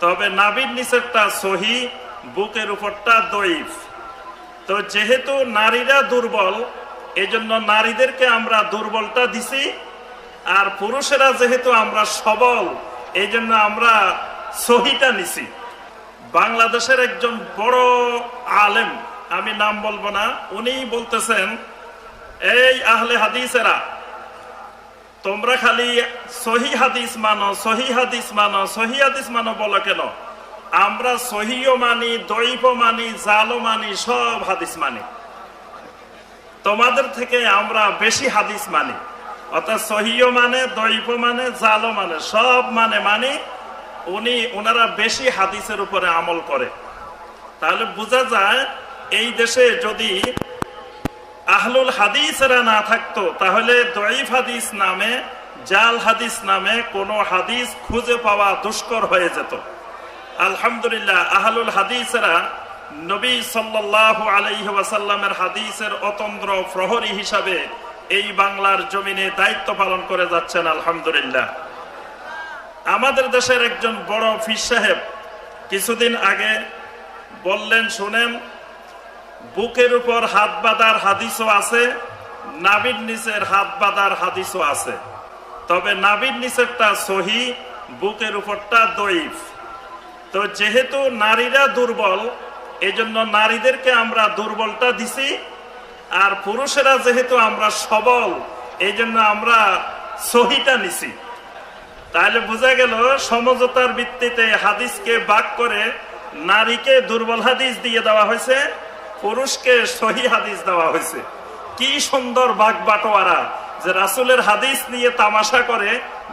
তবে নাভির নিচেরটা সহি, বুকের উপরটা দইফ। তো যেহেতু নারীরা দুর্বল, এজন্য নারীদেরকে আমরা দুর্বলটা দিছি, আর পুরুষেরা যেহেতু আমরা সবল, এই জন্য আমরা সহিটা নিছি। বাংলাদেশের একজন বড় আলেম, আমি নাম বলবো না, উনি বলতেছেন, এই আহলে হাদিসেরা, তোমরা খালি সহি হাদিস মানো, সহি হাদিস মানো, সহি হাদিস মানো বলো কেন? আমরা সহিও মানি, দইফও মানি, জালও মানি, সব হাদিস মানি। তোমাদের থেকে আমরা বেশি হাদিস মানি। অর্থাৎ সহিও মানে, দইফও মানে, জালও মানে, সব মানি। ওনারা বেশি হাদিসের উপরে আমল করে। তাহলে বোঝা যায় এই দেশে যদি আহলুল হাদিসেরা না থাকতো, তাহলে দইফ হাদিস নামে, জাল হাদিস নামে কোনো হাদিস খুঁজে পাওয়া দুষ্কর হয়ে যেত। আলহামদুলিল্লাহ, আহলুল হাদিসেরা নবী সাল্লাল্লাহু আলাইহি ওয়াসাল্লামের হাদিসের অতন্দ্র প্রহরী হিসাবে এই বাংলার জমিনে দায়িত্ব পালন করে যাচ্ছেন। আলহামদুলিল্লাহ। আমাদের দেশের একজন বড় পীর সাহেব কিছুদিন আগে বললেন, শুনেন, বুকের উপর হাত বাঁধার হাদিসও আছে, নাভির নিচের হাত বাঁধার হাদিসও আছে। তবে নাভির নিচেরটা সহি, বুকের উপরটা দইফ। তো যেহেতু নারীরা দুর্বল, এজন্য নারীদেরকে আমরা দুর্বলটা দিছি, আর পুরুষেরা যেহেতু আমরা সবল, এই জন্য আমরা সহিটা নিছি। তাহলে বোঝা গেল সমঝোতার ভিত্তিতে হাদিসকে ভাগ করে নারীকে দুর্বল হাদিস দিয়ে দেওয়া হয়েছে, পুরুষকে সহি হাদিস দেওয়া হয়েছে। কি সুন্দর ভাগ বাটোয়ারা, যে রাসূলের হাদিস নিয়ে তামাশা করে,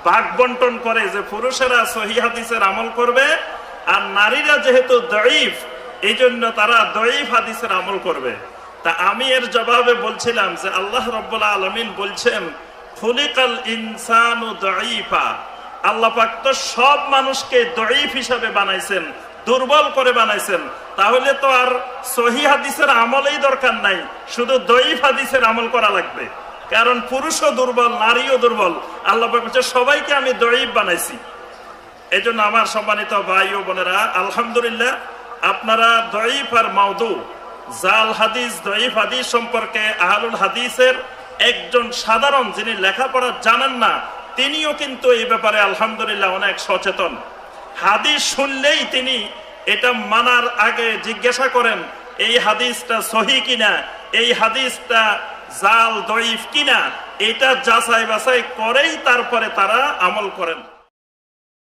ভাগ বন্টন করে, যে পুরুষেরা সহি হাদিসের আমল করবে, আর নারীরা যেহেতু দইফ, এই জন্য তারা দইফ হাদিসের আমল করবে। তা আমি এর জবাবে বলছিলাম যে আল্লাহ রাব্বুল আলামিন বলছেন, খুলিকাল ইনসানু দইফা। আল্লাহ পাক তো সব মানুষকে দইফ হিসাবে বানাইছেন, দুর্বল করে বানাইছেন। তাহলে তো আর সহি হাদিসের আমলেই দরকার নাই, শুধু দইফ হাদিসের আমল করা লাগবে। কারণ পুরুষও দুর্বল, নারীও দুর্বল। আল্লাহ পাক বলছে সবাইকে আমি দইফ বানাইছি। এই জন্য আমার সম্মানিত ভাই ও বোনেরা, আলহামদুলিল্লাহ, আপনারা দইফ আর মাউদু, জাল হাদিস, দইফ হাদিস সম্পর্কে আহলুল হাদিসের একজন সাধারণ, যিনি লেখাপড়া জানেন না, তিনিও কিন্তু এই ব্যাপারে আলহামদুলিল্লাহ অনেক সচেতন। হাদিস শুনলেই তিনি এটা মানার আগে জিজ্ঞাসা করেন, এই হাদিসটা সহি কিনা, এই হাদিসটা জাল দইফ কিনা, এটা যাচাই বাছাই করেই তারপরে তারা আমল করেন।